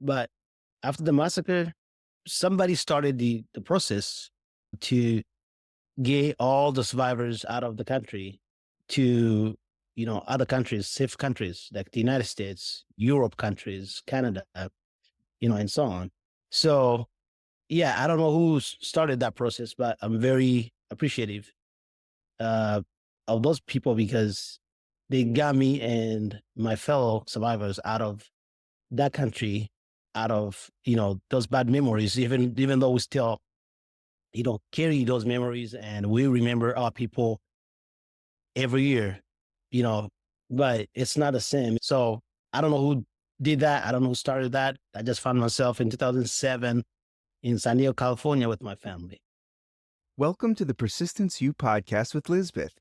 But after the massacre, somebody started the process to get all the survivors out of the country to, other countries, safe countries like the United States, Europe countries, Canada, and so on. So, yeah, I don't know who started that process, but I'm very appreciative uh, of those people because they got me and my fellow survivors out of that country, out of those bad memories. Even though we still carry those memories and we remember our people every year, you know, but it's not the same. So I don't know who did that. I don't know who started that. I just found myself in 2007 in San Diego, California with my family. Welcome to the Persistence U podcast with Lizbeth.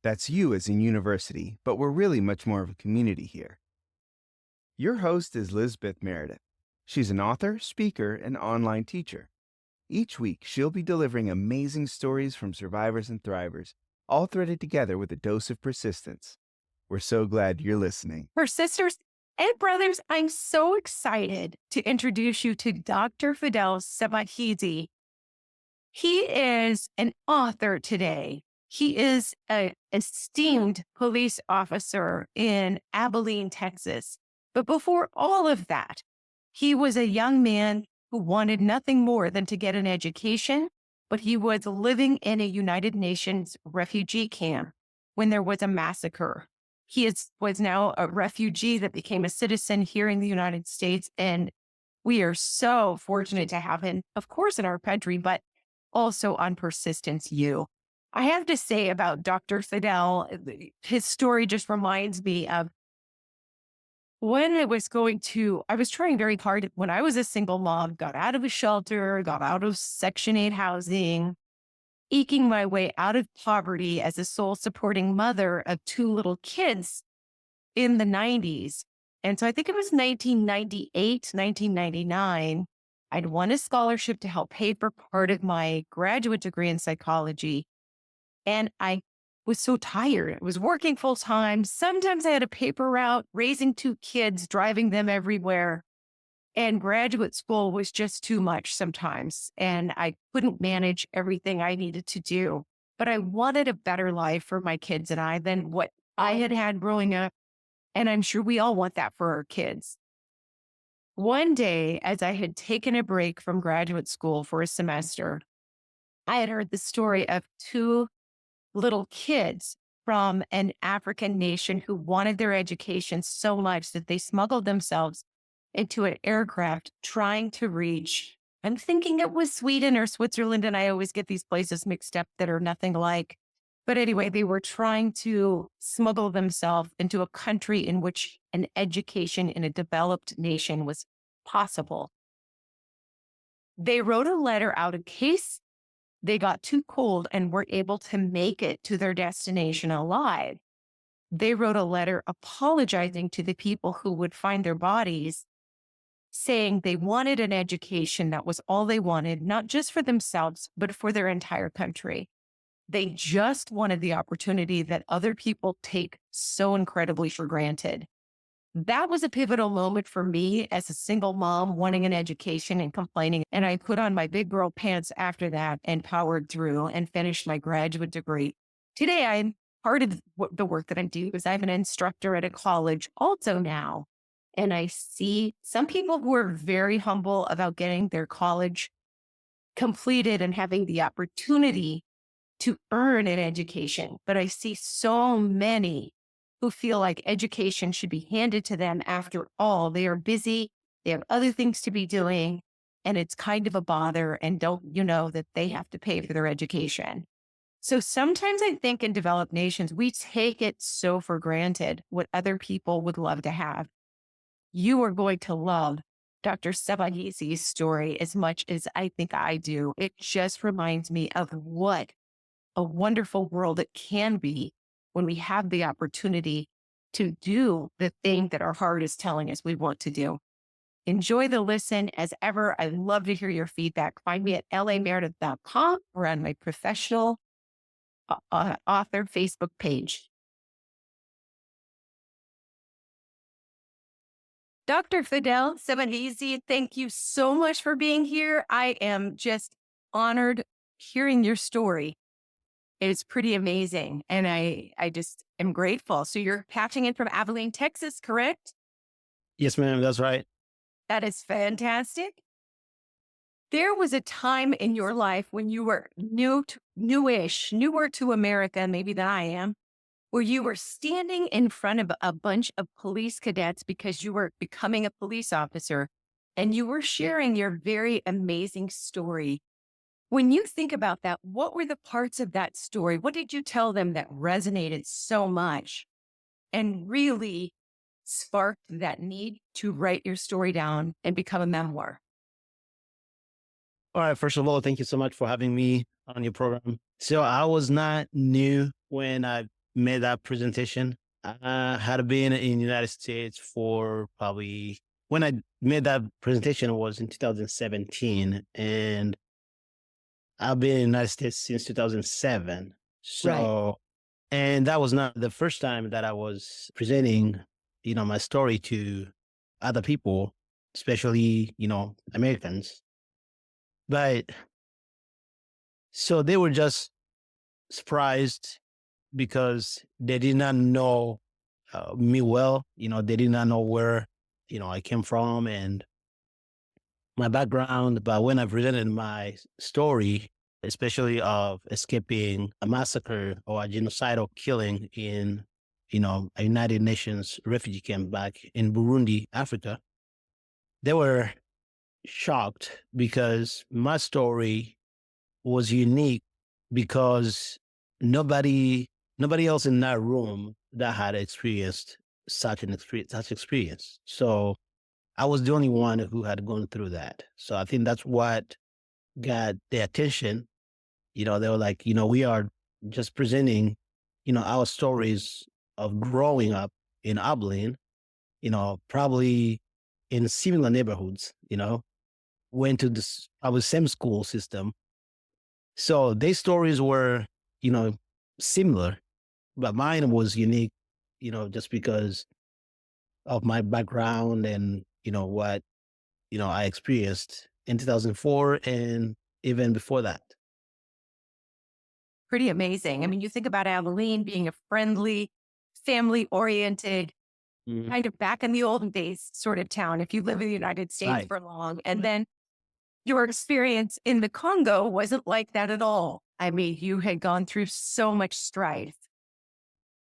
That's you as in university, but we're really much more of a community here. Your host is Lizbeth Meredith. She's an author, speaker, and online teacher. Each week, she'll be delivering amazing stories from survivors and thrivers, all threaded together with a dose of persistence. We're so glad you're listening. For sisters and brothers, I'm so excited to introduce you to Dr. Fidele Sebahizi. He is an author today. He is an esteemed police officer in Abilene, Texas. But before all of that, he was a young man who wanted nothing more than to get an education, but he was living in a United Nations refugee camp when there was a massacre. He was now a refugee that became a citizen here in the United States. And we are so fortunate to have him, of course, in our country, but also on Persistence U. I have to say about Dr. Fidele, his story just reminds me of when I was trying very hard when I was a single mom, got out of a shelter, got out of Section 8 housing, eking my way out of poverty as a sole supporting mother of two little kids in the 90s. And so I think it was 1998, 1999. I'd won a scholarship to help pay for part of my graduate degree in psychology. And I was so tired. I was working full time. Sometimes I had a paper route, raising two kids, driving them everywhere. And graduate school was just too much sometimes. And I couldn't manage everything I needed to do. But I wanted a better life for my kids and I than what I had had growing up. And I'm sure we all want that for our kids. One day, as I had taken a break from graduate school for a semester, I had heard the story of two little kids from an African nation who wanted their education so much that they smuggled themselves into an aircraft trying to reach, I'm thinking it was Sweden or Switzerland, and I always get these places mixed up that are nothing alike. But anyway, they were trying to smuggle themselves into a country in which an education in a developed nation was possible. They wrote a letter out in case they got too cold and weren't able to make it to their destination alive. They wrote a letter apologizing to the people who would find their bodies, saying they wanted an education that was all they wanted, not just for themselves, but for their entire country. They just wanted the opportunity that other people take so incredibly for granted. That was a pivotal moment for me as a single mom wanting an education and complaining. And I put on my big girl pants after that and powered through and finished my graduate degree. Today, I'm part of the work that I do is I'm an instructor at a college also now. And I see some people who are very humble about getting their college completed and having the opportunity to earn an education. But I see so many who feel like education should be handed to them after all. They are busy, they have other things to be doing, and it's kind of a bother. And don't you know that they have to pay for their education? So sometimes I think in developed nations, we take it so for granted what other people would love to have. You are going to love Dr. Sebahizi's story as much as I think I do. It just reminds me of what a wonderful world it can be when we have the opportunity to do the thing that our heart is telling us we want to do. Enjoy the listen as ever. I love to hear your feedback. Find me at lameredith.com or on my professional author Facebook page. Dr. Fidele Sebahizi, thank you so much for being here. I am just honored hearing your story. It's pretty amazing. And I just am grateful. So you're patching in from Abilene, Texas, correct? Yes, ma'am. That's right. That is fantastic. There was a time in your life when you were newer to America, maybe than I am, where you were standing in front of a bunch of police cadets because you were becoming a police officer and you were sharing your very amazing story. When you think about that, what were the parts of that story? What did you tell them that resonated so much and really sparked that need to write your story down and become a memoir? All right. First of all, thank you so much for having me on your program. So I was not new when I made that presentation. I had been in the United States for probably when I made that presentation, it was in 2017, and I've been in the United States since 2007. Right. So, and that was not the first time that I was presenting, my story to other people, especially, Americans. But so they were just surprised because they did not know me well. They did not know where, I came from and my background. But when I presented my story, especially of escaping a massacre or a genocidal killing in, a United Nations refugee camp back in Burundi, Africa, they were shocked because my story was unique because nobody nobody else in that room that had experienced such experience. So I was the only one who had gone through that. So I think that's what got their attention. They were like, we are just presenting, our stories of growing up in Abilene, probably in similar neighborhoods, went to this probably same school system. So their stories were, you know, similar, but mine was unique, just because of my background and, what, I experienced in 2004 and even before that. Pretty amazing. I mean, you think about Abilene being a friendly, family oriented, Mhm. kind of back in the olden days sort of town if you live in the United States Right. for long. And then your experience in the Congo wasn't like that at all. I mean, you had gone through so much strife,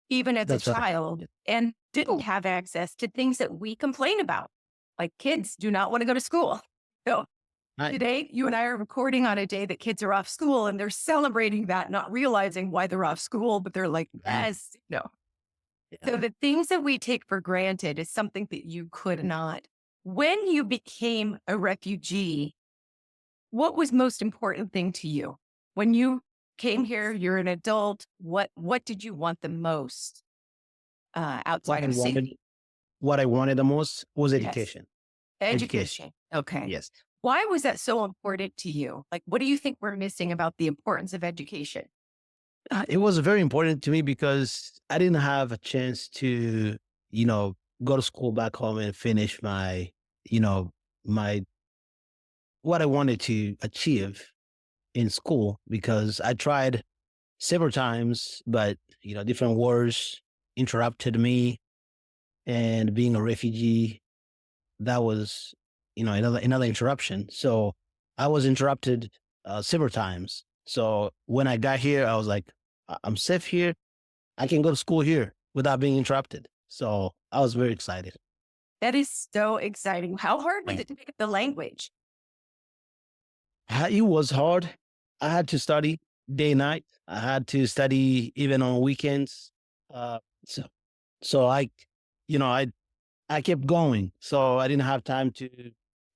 even as a That's right. child, Yeah. and didn't have access to things that we complain about. Like kids do not want to go to school. So Right. today, you and I are recording on a day that kids are off school and they're celebrating that, not realizing why they're off school, but they're like, Right. yes, no. So Yeah. the things that we take for granted is something that you could not. When you became a refugee, what was most important thing to you? When you came here, you're an adult. What did you want the most What outside I of wanted, safety? what I wanted the most was Yes, education. Education. education. Okay. Yes. Why was that so important to you? Like, what do you think we're missing about the importance of education? It was very important to me because I didn't have a chance to, you know, go to school back home and finish my, you know, my what I wanted to achieve in school because I tried several times, but different wars interrupted me. And being a refugee, that was, another interruption. So I was interrupted several times. So when I got here, I was like, I'm safe here. I can go to school here without being interrupted. So I was very excited. That is so exciting. How hard was Yeah. it to pick up the language? It was hard. I had to study day and night. I had to study even on weekends. Uh, so, so I kept going. So I didn't have time to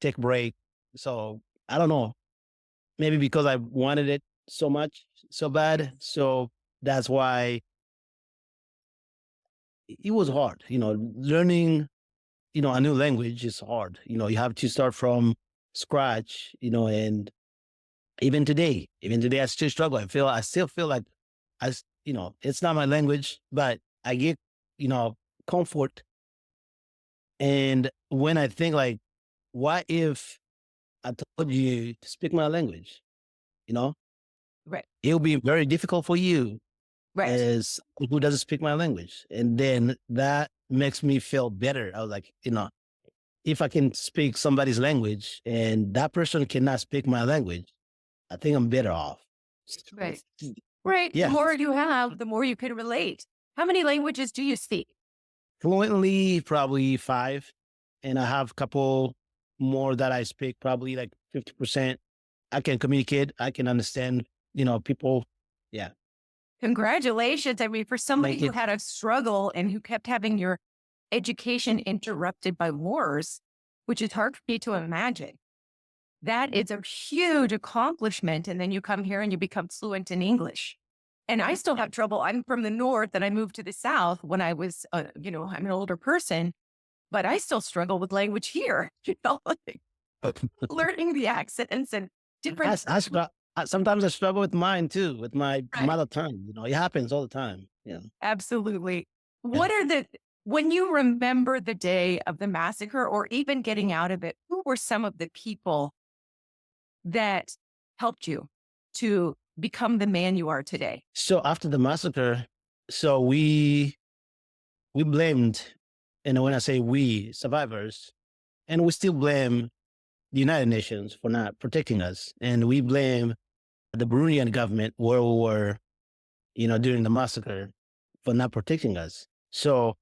take a break. So I don't know. Maybe because I wanted it so much, so bad. So that's why it was hard. Learning, a new language is hard. You have to start from scratch, and even today, I still struggle. I still feel like it's not my language, but I get, comfort And when I think like, what if I told you to speak my language? You know, Right. it'll be very difficult for you Right. as someone who doesn't speak my language. And then that makes me feel better. I was like, if I can speak somebody's language and that person cannot speak my language, I think I'm better off. So, Right. Right. The yeah, more you have, the more you can relate. How many languages do you speak? fluently, probably five. And I have a couple more that I speak, probably like 50%. I can communicate. I can understand, people. Yeah. Congratulations. I mean, for somebody Thank who you. had a struggle and who kept having your education interrupted by wars, which is hard for me to imagine, that is a huge accomplishment. And then you come here and you become fluent in English. And I still have trouble. I'm from the North and I moved to the South when I was, I'm an older person, but I still struggle with language here, like learning the accents and I, different. I, str- Sometimes I struggle with mine too, with my Right. mother tongue. It happens all the time. Yeah. Absolutely. Yeah. When you remember the day of the massacre or even getting out of it, who were some of the people that helped you to become the man you are today? So after the massacre, so we blamed, and when I say we, survivors, and we still blame the United Nations for not protecting us, and we blame the Burundian government where we were, during the massacre for not protecting us. So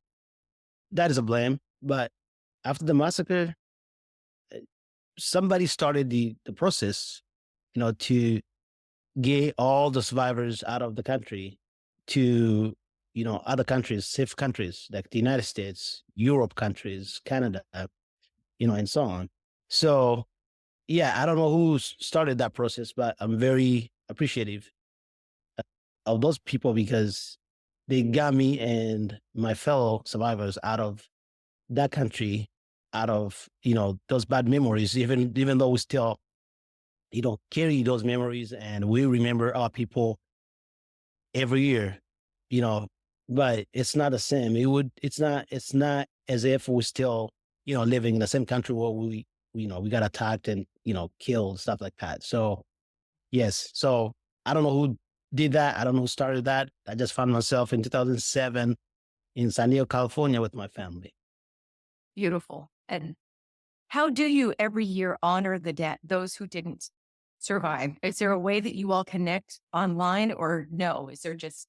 that is a blame. But after the massacre, somebody started the process, to get all the survivors out of the country to, other countries, safe countries like the United States, Europe countries, Canada, and so on. So yeah, I don't know who started that process, but I'm very appreciative of those people because they got me and my fellow survivors out of that country, out of those bad memories. Even though we still carry those memories and we remember our people every year, you know, but it's not the same. It's not as if we're still, living in the same country where we got attacked and, killed, stuff like that. So, yes. So I don't know who did that. I don't know who started that. I just found myself in 2007 in San Diego, California with my family. Beautiful. And how do you every year honor the dead, those who didn't survive? Is there a way that you all connect online or no? Is there just,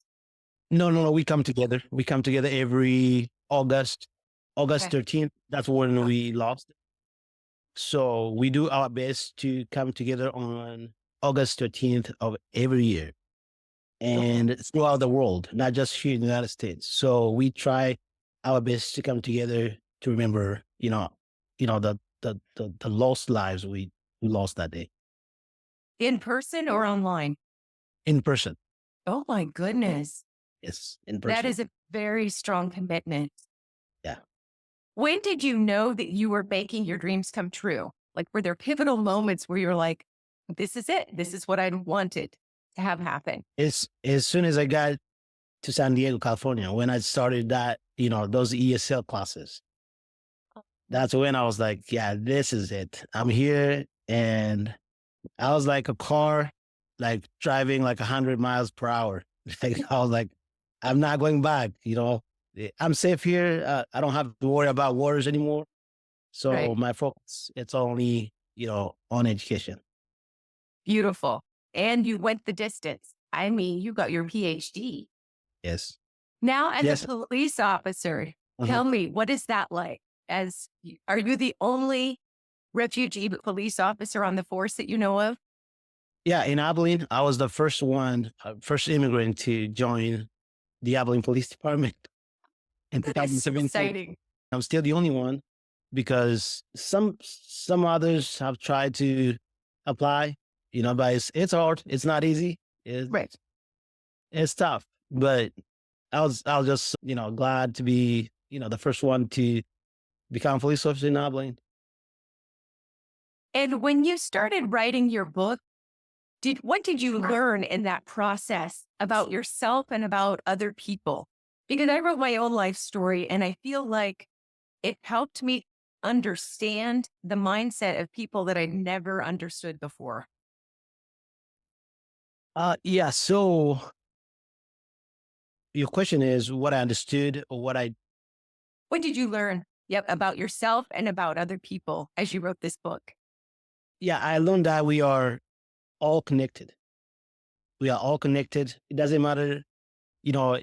No, no, no. We come together. We come together every August okay, 13th. That's when we lost. So we do our best to come together on August 13th of every year beautiful. and throughout the world, not just here in the United States. So we try our best to come together to remember, the lost lives we lost that day In person or online? in person. Oh my goodness. Yes, in That person. is a very strong commitment. Yeah. When did you know that you were making your dreams come true? Like, were there pivotal moments where you're like, this is it? This is what I wanted to have happen? As soon as I got to San Diego, California, when I started that, those ESL classes, that's when I was like, yeah, this is it. I'm here. And I was like a car, like driving like 100 miles per hour. Like, I was like, I'm not going back. I'm safe here. I don't have to worry about wars anymore. So Right. my focus, it's only, on education. Beautiful. And you went the distance. I mean, you got your PhD. Yes. Now, as a Yes. police officer, Uh-huh. tell me, what is that like? Are you the only refugee police officer on the force that you know of? Yeah. In Abilene, I was the first immigrant to join the Abilene Police Department in That is so 2017. exciting. I'm still the only one because some others have tried to apply, but it's hard. It's not easy. Right. It's tough. But I was just glad to be the first one to become a police officer in Abilene. And when you started writing your book, what did you learn in that process about yourself and about other people? Because I wrote my own life story and I feel like it helped me understand the mindset of people that I never understood before. Yeah. So your question is what I understood or what I, What did you learn? Yep, about yourself and about other people as you wrote this book. yeah, I learned that we are all connected. We are all connected. It doesn't matter, you know,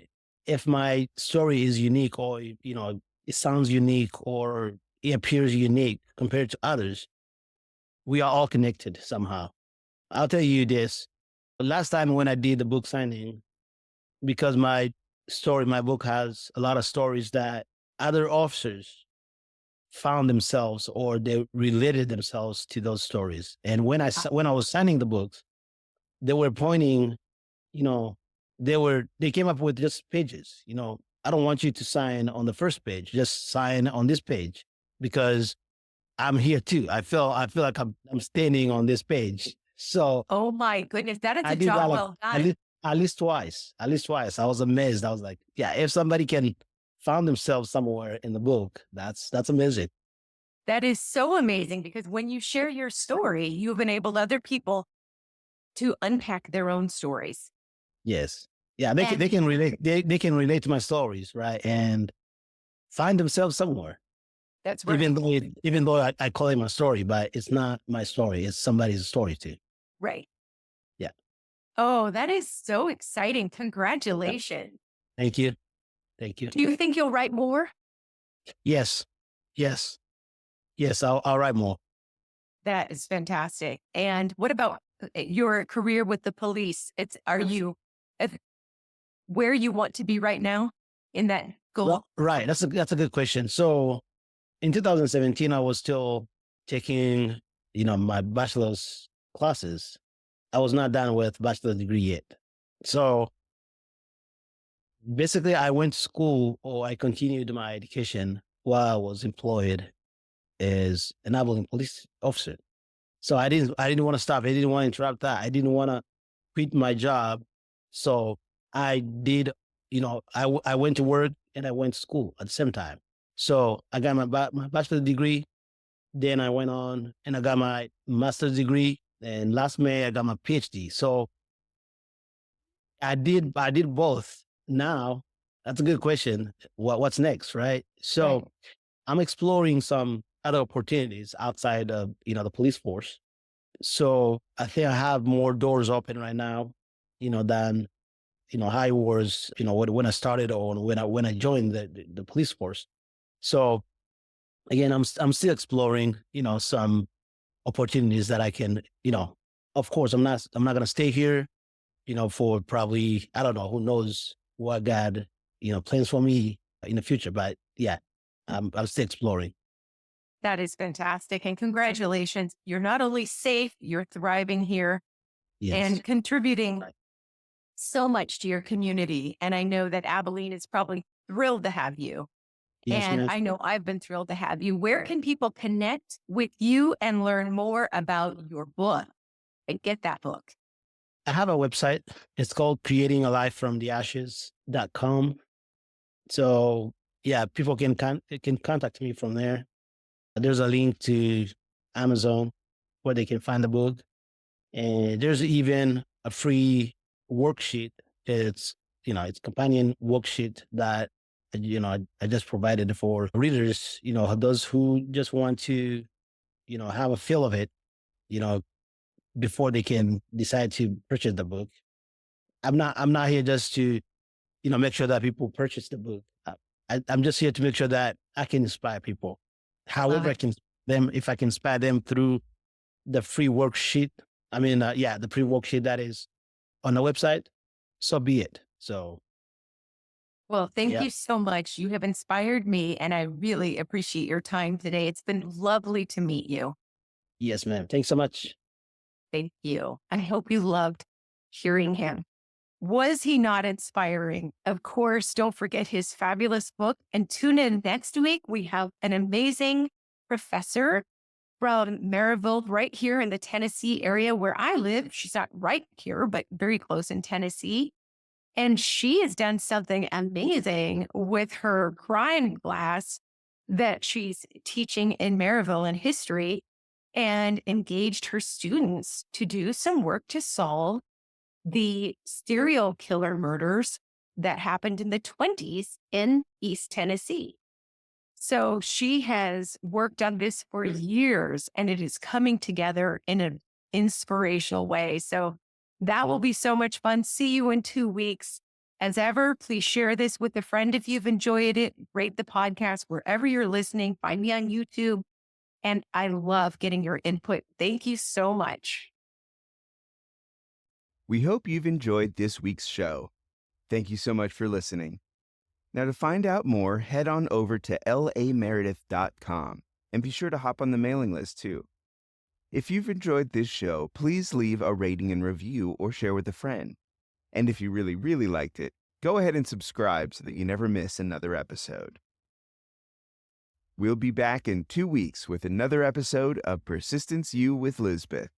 if my story is unique or, it sounds unique or it appears unique compared to others. We are all connected somehow. I'll tell you this. Last time when I did the book signing, because my book has a lot of stories that other officers found themselves or they related themselves to those stories. And when I was signing the books, they were pointing, you know, they came up with just pages. I don't want you to sign on the first page. Just sign on this page because I'm here too. I feel like I'm standing on this page. So Oh my goodness, that is I a did that job like well at done. least at least twice. At least twice. I was amazed. I was like, yeah, if somebody can found themselves somewhere in the book, that's amazing. That is so amazing because when you share your story, you've enabled other people to unpack their own stories. Yes. Yeah, they And can relate. They can relate to my stories, right? And find themselves somewhere. that's Even right. though I call it my story, but it's not my story. It's somebody's story too. Right. Yeah. Oh, that is so exciting. Yep. Congratulations. Thank you. Thank you. Do you think you'll write more? Yes. Yes. Yes. I'll write more. That is fantastic. And what about your career with the police? Are you at where you want to be right now in that goal? Well, right. That's a good question. So in 2017, I was still taking, my bachelor's classes. I was not done with bachelor's degree yet. So basically, I went to school or I continued my education while I was employed as an enabling police officer. So I didn't want to stop. I didn't want to interrupt that. I didn't want to quit my job. So I did, I went to work and I went to school at the same time. So I got my bachelor's degree. Then I went on and I got my master's degree. And last May I got my PhD. So I did both. Now that's a good question. What's next, right? Right. So I'm exploring some other opportunities outside of the police force. So I think I have more doors open right now, than how I was, when I started or when I joined the police force. So again, I'm still exploring, some opportunities that I can, of course, I'm not going to stay here, for probably, I don't know, who knows what God, plans for me in the future. But yeah, I'm still exploring. That is fantastic. And congratulations. You're not only safe, you're thriving here Yes. and contributing so much to your community. And I know that Abilene is probably thrilled to have you. Yes, And ma'am. I know I've been thrilled to have you. Where can people connect with you and learn more about your book and get that book? I have a website. It's called creatingalife.com. So yeah, people can contact me from there. There's a link to Amazon where they can find the book. And there's even a free worksheet. It's companion worksheet that, I just provided for readers, those who just want to, have a feel of it, you know, before they can decide to purchase the book. I'm not here just to, make sure that people purchase the book. I'm just here to make sure that I can inspire people. I love However, it. if I can inspire them through the free worksheet, the free worksheet that is on the website, so be it. So, Well, thank yeah. you so much. You have inspired me, and I really appreciate your time today. It's been lovely to meet you. Yes, ma'am. Thanks so much. Thank you. I hope you loved hearing him. Was he not inspiring? Of course, don't forget his fabulous book and tune in next week. We have an amazing professor from Maryville, right here in the Tennessee area where I live. She's not right here, but very close in Tennessee. And she has done something amazing with her crime class that she's teaching in Maryville in history and engaged her students to do some work to solve the serial killer murders that happened in the 20s in East Tennessee. So she has worked on this for years and it is coming together in an inspirational way. So that will be so much fun. See you in 2 weeks. As ever, please share this with a friend if you've enjoyed it. Rate the podcast wherever you're listening. Find me on YouTube. And I love getting your input. Thank you so much. We hope you've enjoyed this week's show. Thank you so much for listening. Now, to find out more, head on over to lameredith.com and be sure to hop on the mailing list too. If you've enjoyed this show, please leave a rating and review or share with a friend. And if you really, really liked it, go ahead and subscribe so that you never miss another episode. We'll be back in 2 weeks with another episode of Persistence U with Lizbeth.